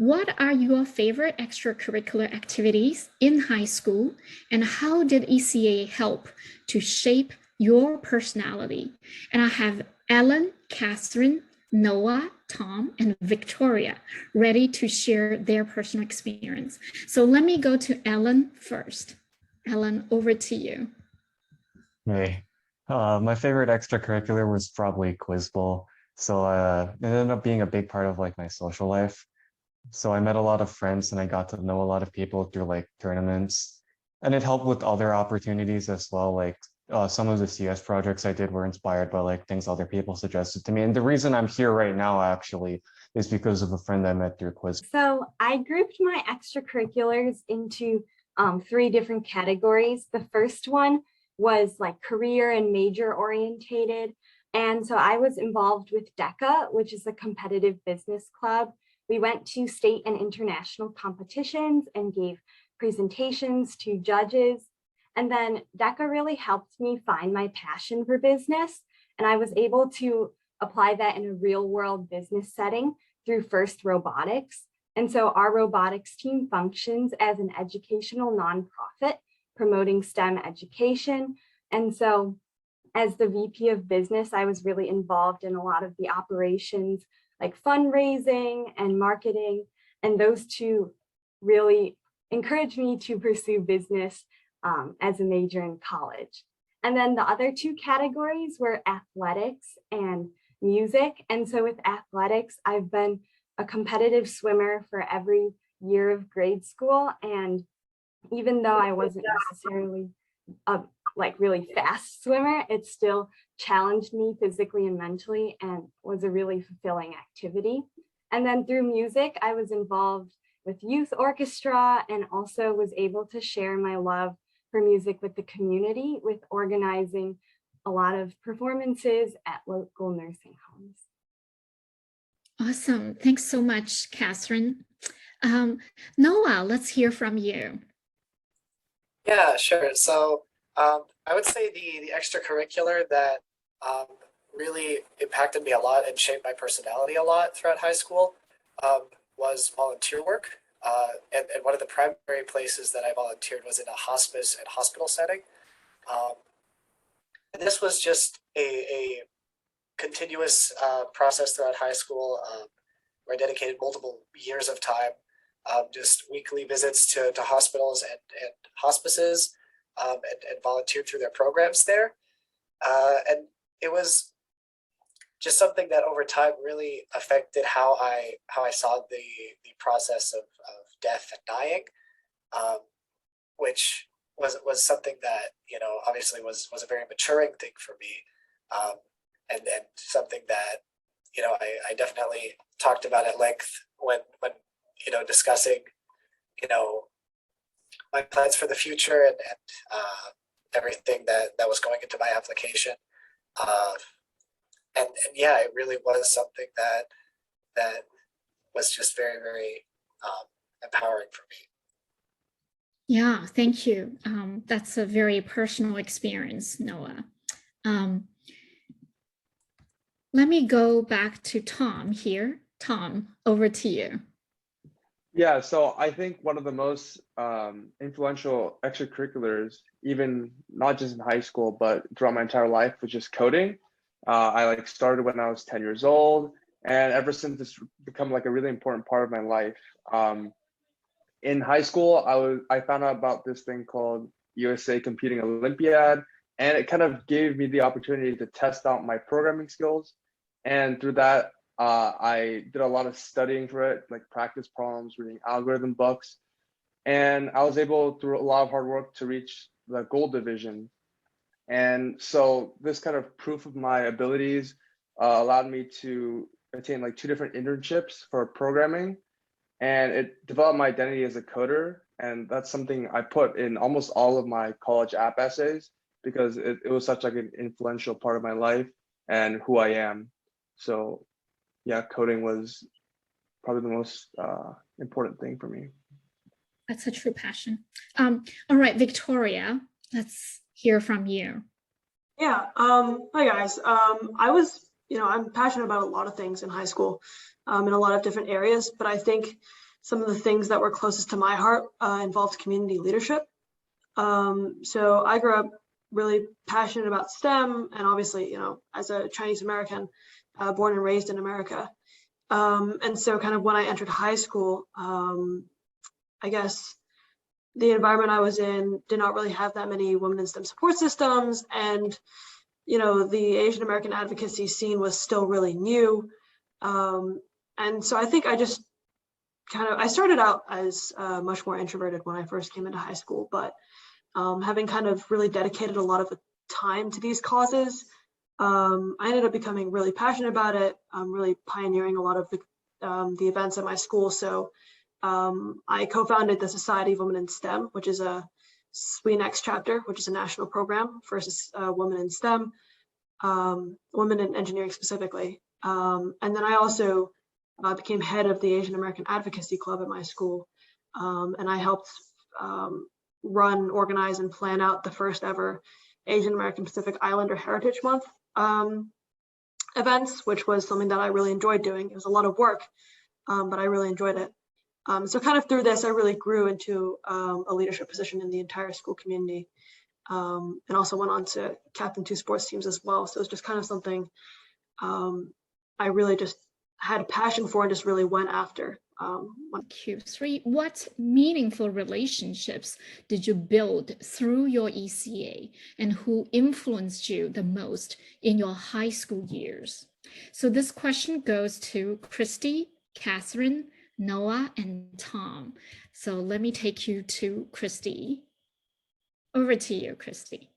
What are your favorite extracurricular activities in high school, and how did ECA help to shape your personality? And I have Ellen, Catherine, Noah, Tom, and Victoria ready to share their personal experience. So let me go to Ellen first. Ellen, over to you. Hey, my favorite extracurricular was probably Quiz Bowl. So it ended up being a big part of like my social life. So I met a lot of friends and I got to know a lot of people through like tournaments. And it helped with other opportunities as well. Like some of the CS projects I did were inspired by like things other people suggested to me. And the reason I'm here right now actually is because of a friend I met through Quiz. So I grouped my extracurriculars into 3 different categories. The first one was like career and major orientated. And so I was involved with DECA, which is a competitive business club. We went to state and international competitions and gave presentations to judges. And then DECA really helped me find my passion for business. And I was able to apply that in a real world business setting through FIRST Robotics. And so our robotics team functions as an educational nonprofit promoting STEM education. And so as the VP of business, I was really involved in a lot of the operations like fundraising and marketing. And those two really encouraged me to pursue business as a major in college. And then the other 2 categories were athletics and music. And so with athletics, I've been a competitive swimmer for every year of grade school. And even though I wasn't necessarily a really fast swimmer, it still challenged me physically and mentally and was a really fulfilling activity. And then through music, I was involved with youth orchestra and also was able to share my love for music with the community with organizing a lot of performances at local nursing homes. Awesome. Thanks so much, Catherine. Noah, let's hear from you. Yeah, sure. So I would say the extracurricular that really impacted me a lot and shaped my personality a lot throughout high school was volunteer work. And one of the primary places that I volunteered was in a hospice and hospital setting. And this was just a continuous process throughout high school where I dedicated multiple years of time, just weekly visits to hospitals and hospices and volunteered through their programs there. And it was just something that over time really affected how I saw the process of death and dying, which was something that, you know, obviously was a very maturing thing for me, and something that, you know, I definitely talked about at length when you know, discussing, you know, my plans for the future and everything that was going into my application. And yeah, it really was something that was just very, very empowering for me. Yeah, thank you. That's a very personal experience, Noah. Let me go back to Tom here. Tom, over to you. Yeah, so I think one of the most influential extracurriculars, even not just in high school, but throughout my entire life, was just coding. I started when I was 10 years old, and ever since it's become like a really important part of my life. In high school, I found out about this thing called USA Computing Olympiad, and it kind of gave me the opportunity to test out my programming skills. And through that, I did a lot of studying for it, like practice problems, reading algorithm books. And I was able, through a lot of hard work, to reach the gold division. And so this kind of proof of my abilities allowed me to attain like 2 different internships for programming. And it developed my identity as a coder. And that's something I put in almost all of my college app essays because it was such like an influential part of my life and who I am. So yeah, coding was probably the most important thing for me. That's a true passion. All right, Victoria, let's hear from you. Yeah, hi guys. I'm passionate about a lot of things in high school in a lot of different areas, but I think some of the things that were closest to my heart involved community leadership. So I grew up really passionate about STEM, and obviously, as a Chinese American, born and raised in America. And so kind of when I entered high school, I guess the environment I was in did not really have that many women in STEM support systems. And, the Asian American advocacy scene was still really new. And so I think I started out as much more introverted when I first came into high school, but having kind of really dedicated a lot of time to these causes, I ended up becoming really passionate about it. Really pioneering a lot of the events at my school. So I co-founded the Society of Women in STEM, which is a SWE-NEXT chapter, which is a national program for women in STEM, women in engineering specifically. And then I also became head of the Asian American Advocacy Club at my school. And I helped run, organize, and plan out the first ever Asian American Pacific Islander Heritage Month events, which was something that I really enjoyed doing. It was a lot of work, but I really enjoyed it. So kind of through this, I really grew into a leadership position in the entire school community, and also went on to captain 2 sports teams as well. So it's just kind of something I really just had a passion for and just really went after. Q3, what meaningful relationships did you build through your ECA, and who influenced you the most in your high school years? So this question goes to Christy, Catherine, Noah, and Tom. So let me take you to Christy. Over to you, Christy.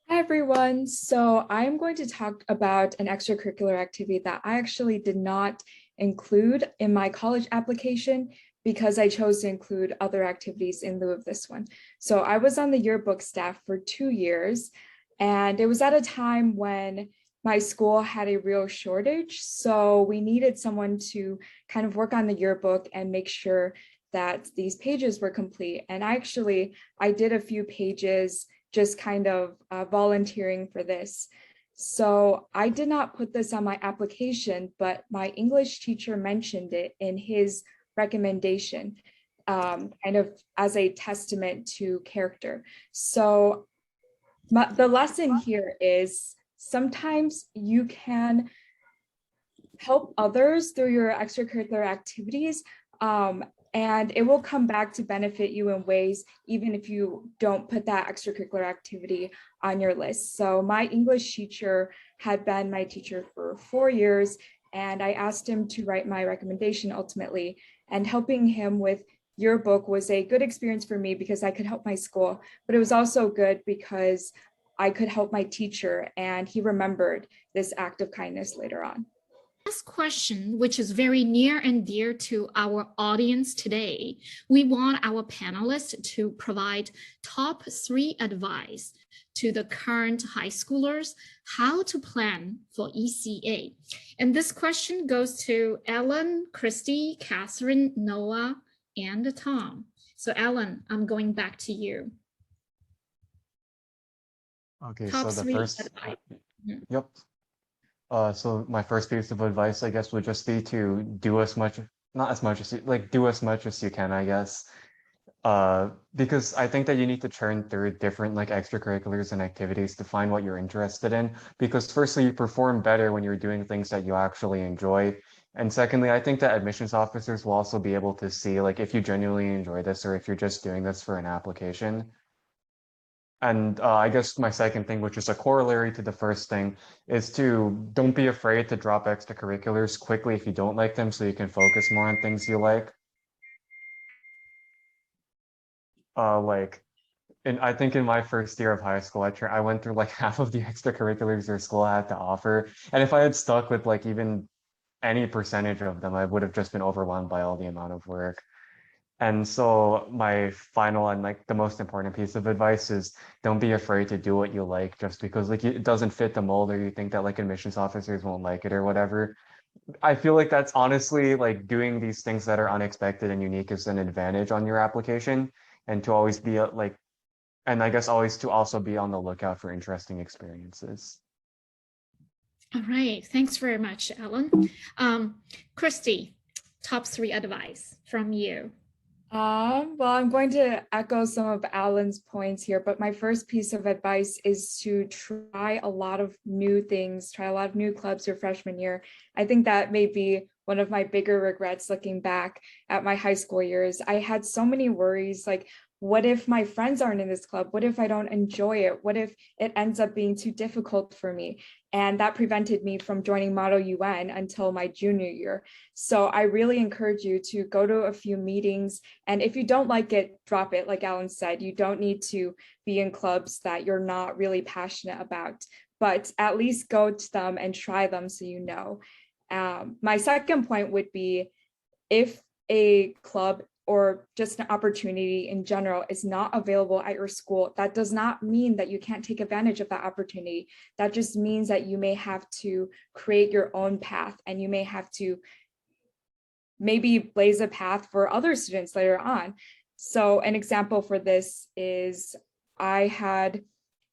Hi, everyone. So I'm going to talk about an extracurricular activity that I actually did not include in my college application because I chose to include other activities in lieu of this one. So I was on the yearbook staff for 2 years, and it was at a time when my school had a real shortage. So we needed someone to kind of work on the yearbook and make sure that these pages were complete. And I did a few pages just kind of volunteering for this. So I did not put this on my application, but my English teacher mentioned it in his recommendation, kind of as a testament to character. So the lesson here is sometimes you can help others through your extracurricular activities, and it will come back to benefit you in ways, even if you don't put that extracurricular activity on your list. So my English teacher had been my teacher for 4 years, and I asked him to write my recommendation ultimately, and helping him with yearbook was a good experience for me because I could help my school, but it was also good because I could help my teacher, and he remembered this act of kindness later on. Last question, which is very near and dear to our audience today. We want our panelists to provide top 3 advice to the current high schoolers how to plan for ECA. And this question goes to Ellen, Christy, Catherine, Noah, and Tom. So Ellen, I'm going back to you. Okay, Top so the 3 first, advice. yep. So my first piece of advice, I guess, would just be to do as much, not as much as you, like do as much as you can, I guess. Because I think that you need to churn through different like extracurriculars and activities to find what you're interested in. Because firstly, you perform better when you're doing things that you actually enjoy. And secondly, I think that admissions officers will also be able to see like if you genuinely enjoy this or if you're just doing this for an application. And I guess my second thing, which is a corollary to the first thing, is to don't be afraid to drop extracurriculars quickly if you don't like them so you can focus more on things you like. And I think in my first year of high school, I went through like half of the extracurriculars your school had to offer. And if I had stuck with like even any percentage of them, I would have just been overwhelmed by all the amount of work. And so my final and like the most important piece of advice is don't be afraid to do what you like just because like it doesn't fit the mold or you think that like admissions officers won't like it or whatever. I feel like that's honestly like doing these things that are unexpected and unique is an advantage on your application, and to always be and I guess always to also be on the lookout for interesting experiences. All right, thanks very much, Ellen. Christy, top 3 advice from you. Well, I'm going to echo some of Alan's points here, but my first piece of advice is to try a lot of new things, try a lot of new clubs your freshman year. I think that may be one of my bigger regrets looking back at my high school years. I had so many worries, like, what if my friends aren't in this club? What if I don't enjoy it? What if it ends up being too difficult for me? And that prevented me from joining Model UN until my junior year. So I really encourage you to go to a few meetings, and if you don't like it, drop it. Like Alan said, you don't need to be in clubs that you're not really passionate about, but at least go to them and try them so you know. My second point would be, if a club or just an opportunity in general is not available at your school, that does not mean that you can't take advantage of that opportunity. That just means that you may have to create your own path, and you may have to maybe blaze a path for other students later on. So an example for this is, I had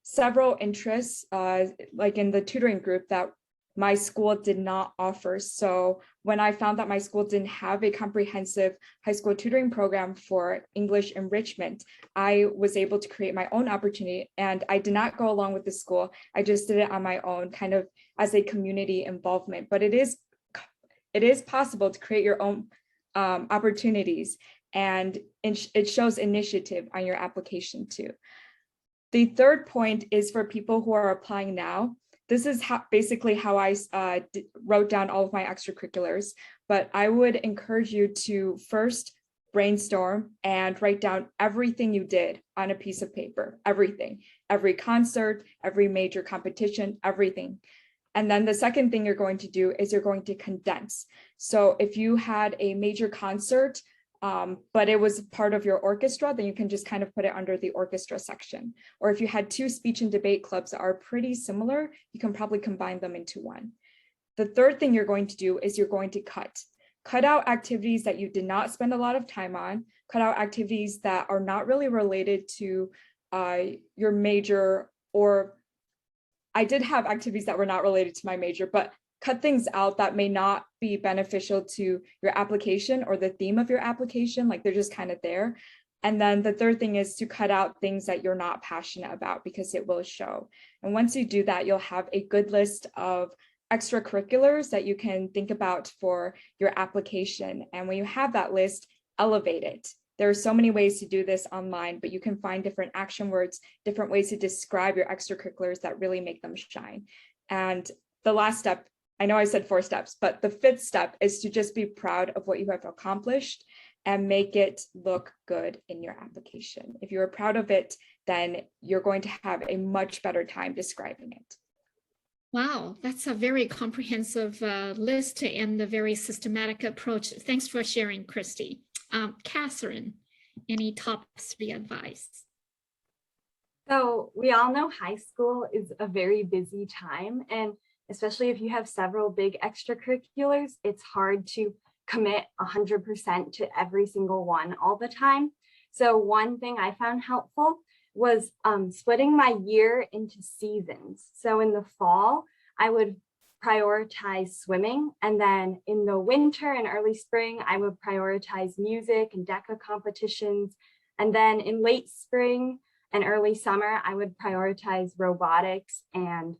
several interests, like in the tutoring group, that my school did not offer. So when I found that my school didn't have a comprehensive high school tutoring program for English enrichment, I was able to create my own opportunity, and I did not go along with the school. I just did it on my own, kind of as a community involvement. But it is possible to create your own opportunities, and it shows initiative on your application too. The third point is for people who are applying now. This is basically how I wrote down all of my extracurriculars, but I would encourage you to first brainstorm and write down everything you did on a piece of paper, everything, every concert, every major competition, everything. And then the second thing you're going to do is you're going to condense. So if you had a major concert, but it was part of your orchestra, then you can just kind of put it under the orchestra section. Or if you had two speech and debate clubs that are pretty similar, you can probably combine them into one. The third thing you're going to do is you're going to cut out activities that you did not spend a lot of time on, cut out activities that are not really related to your major, or I did have activities that were not related to my major, but cut things out that may not be beneficial to your application or the theme of your application, like they're just kind of there. And then the third thing is to cut out things that you're not passionate about, because it will show. And once you do that, you'll have a good list of extracurriculars that you can think about for your application. And when you have that list, elevate it. There are so many ways to do this online, but you can find different action words, different ways to describe your extracurriculars that really make them shine. And the last step, I know I said 4 steps, but the 5th step is to just be proud of what you have accomplished and make it look good in your application. If you're proud of it, then you're going to have a much better time describing it. Wow, that's a very comprehensive list and a very systematic approach. Thanks for sharing, Christy. Catherine, any top 3 advice? So we all know high school is a very busy time, and especially if you have several big extracurriculars, it's hard to commit 100% to every single one all the time. So one thing I found helpful was splitting my year into seasons. So in the fall, I would prioritize swimming. And then in the winter and early spring, I would prioritize music and DECA competitions. And then in late spring and early summer, I would prioritize robotics and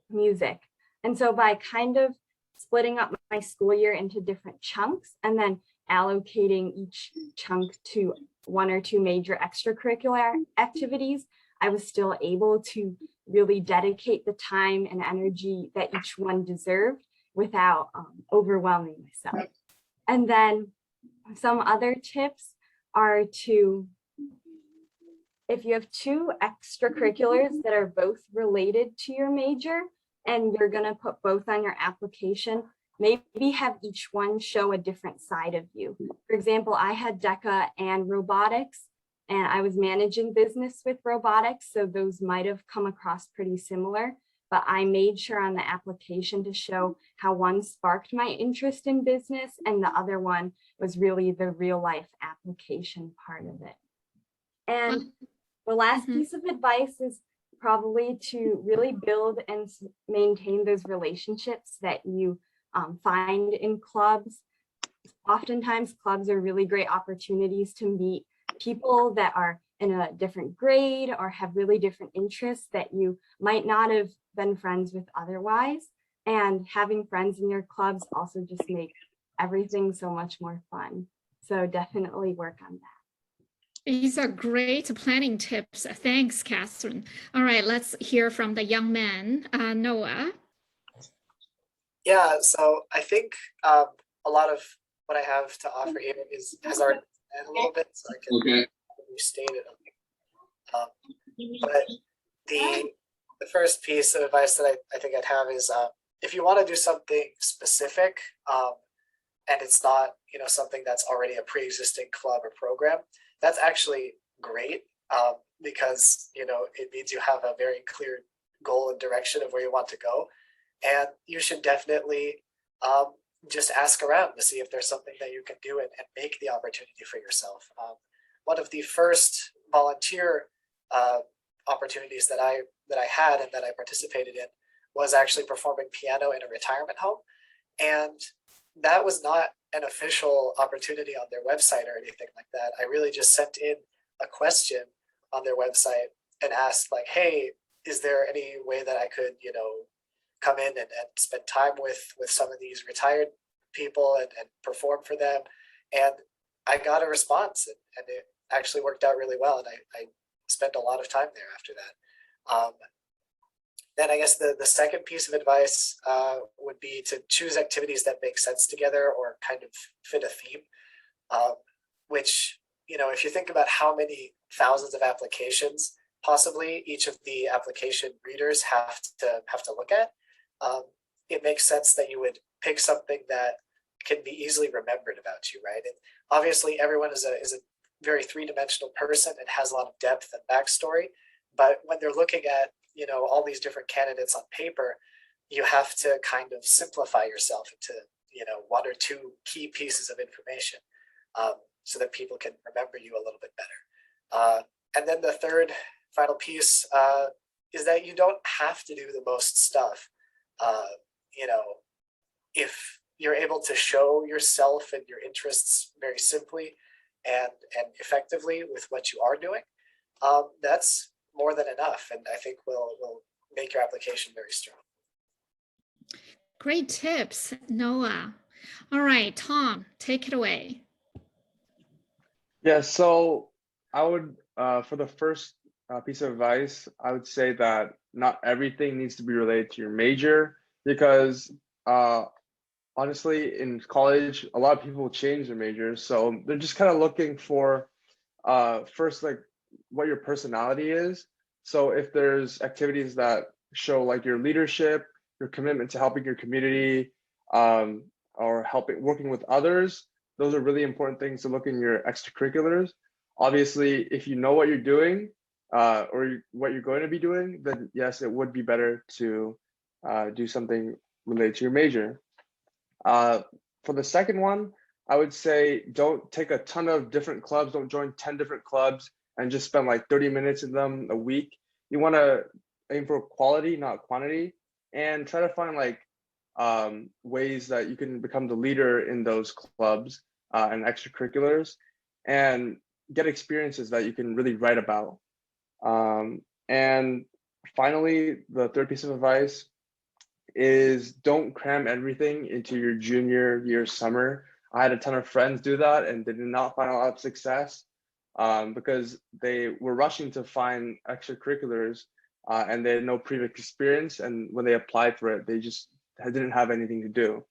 music. And so by kind of splitting up my school year into different chunks and then allocating each chunk to 1 or 2 major extracurricular activities, I was still able to really dedicate the time and energy that each one deserved without overwhelming myself. And then some other tips are to, if you have 2 extracurriculars that are both related to your major and you're going to put both on your application, maybe have each one show a different side of you. For example, I had DECA and robotics, and I was managing business with robotics, so those might have come across pretty similar, but I made sure on the application to show how one sparked my interest in business and the other one was really the real life application part of it. And the last piece of advice is probably to really build and maintain those relationships that you find in clubs. Oftentimes, clubs are really great opportunities to meet people that are in a different grade or have really different interests that you might not have been friends with otherwise. And having friends in your clubs also just makes everything so much more fun. So definitely work on that. These are great planning tips. Thanks, Catherine. All right, let's hear from the young man, Noah. Yeah, so I think a lot of what I have to offer here has already been said a little bit, so I can restate it. But the first piece of advice that I think I'd have is if you want to do something specific and it's not something that's already a pre-existing club or program, that's actually great because it means you have a very clear goal and direction of where you want to go, and you should definitely just ask around to see if there's something that you can do and make the opportunity for yourself. One of the first volunteer opportunities that I had and that I participated in was actually performing piano in a retirement home, and that was not an official opportunity on their website or anything like that. I really just sent in a question on their website and asked, like, hey, is there any way that I could come in and spend time with some of these retired people and perform for them? And I got a response, and it actually worked out really well, and I spent a lot of time there after that. Then I guess the second piece of advice would be to choose activities that make sense together or kind of fit a theme, which, if you think about how many thousands of applications possibly each of the application readers have to look at, it makes sense that you would pick something that can be easily remembered about you, right? And obviously everyone is a very three-dimensional person and has a lot of depth and backstory, but when they're looking at all these different candidates on paper, you have to kind of simplify yourself into one or two key pieces of information so that people can remember you a little bit better. And then the third final piece is that you don't have to do the most stuff. If you're able to show yourself and your interests very simply and effectively with what you are doing, that's more than enough, and I think will make your application very strong. Great tips, Noah. All right, Tom, take it away. Yeah, so I would, for the first piece of advice, I would say that not everything needs to be related to your major, because honestly, in college, a lot of people change their majors, so they're just kind of looking for first, like, what your personality is. So if there's activities that show like your leadership, your commitment to helping your community, or working with others, those are really important things to look in your extracurriculars. Obviously, if you know what you're doing or what you're going to be doing, then yes, it would be better to do something related to your major. For the second one, I would say don't take a ton of different clubs. Don't join 10 different clubs and just spend like 30 minutes in them a week. You want to aim for quality, not quantity, and try to find like ways that you can become the leader in those clubs and extracurriculars, and get experiences that you can really write about. And finally, the third piece of advice is don't cram everything into your junior year summer. I had a ton of friends do that and they did not find a lot of success because they were rushing to find extracurriculars and they had no previous experience. And when they applied for it, they just didn't have anything to do.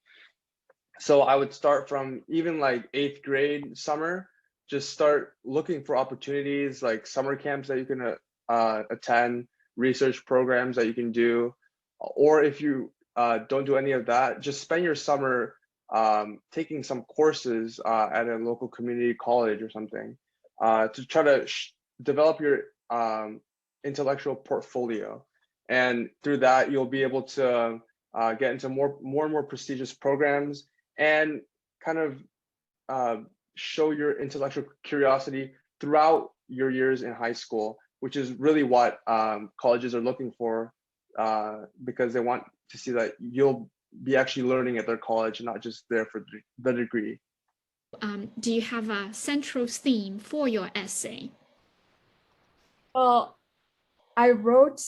So I would start from even like 8th grade summer, just start looking for opportunities like summer camps that you can attend, research programs that you can do. Or if you don't do any of that, just spend your summer taking some courses at a local community college or something to try to develop your intellectual portfolio. And through that, you'll be able to get into more and more prestigious programs and kind of show your intellectual curiosity throughout your years in high school, which is really what colleges are looking for, because they want to see that you'll be actually learning at their college and not just there for the degree. do you have a central theme for your essay? Well, I wrote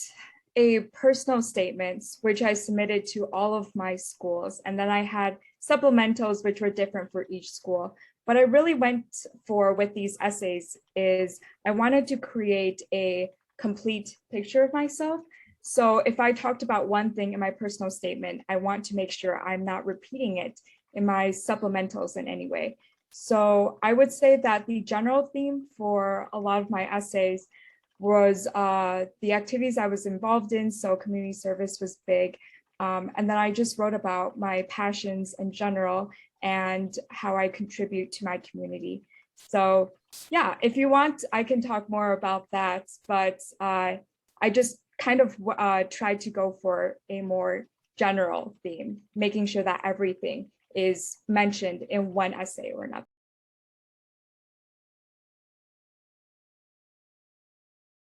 a personal statements, which I submitted to all of my schools. And then I had supplementals, which were different for each school. What I really went for with these essays is I wanted to create a complete picture of myself. So if I talked about one thing in my personal statement, I want to make sure I'm not repeating it in my supplementals in any way. So I would say that the general theme for a lot of my essays was the activities I was involved in. So community service was big. And then I just wrote about my passions in general and how I contribute to my community. So yeah, if you want, I can talk more about that, but I just kind of tried to go for a more general theme, making sure that everything is mentioned in one essay or another.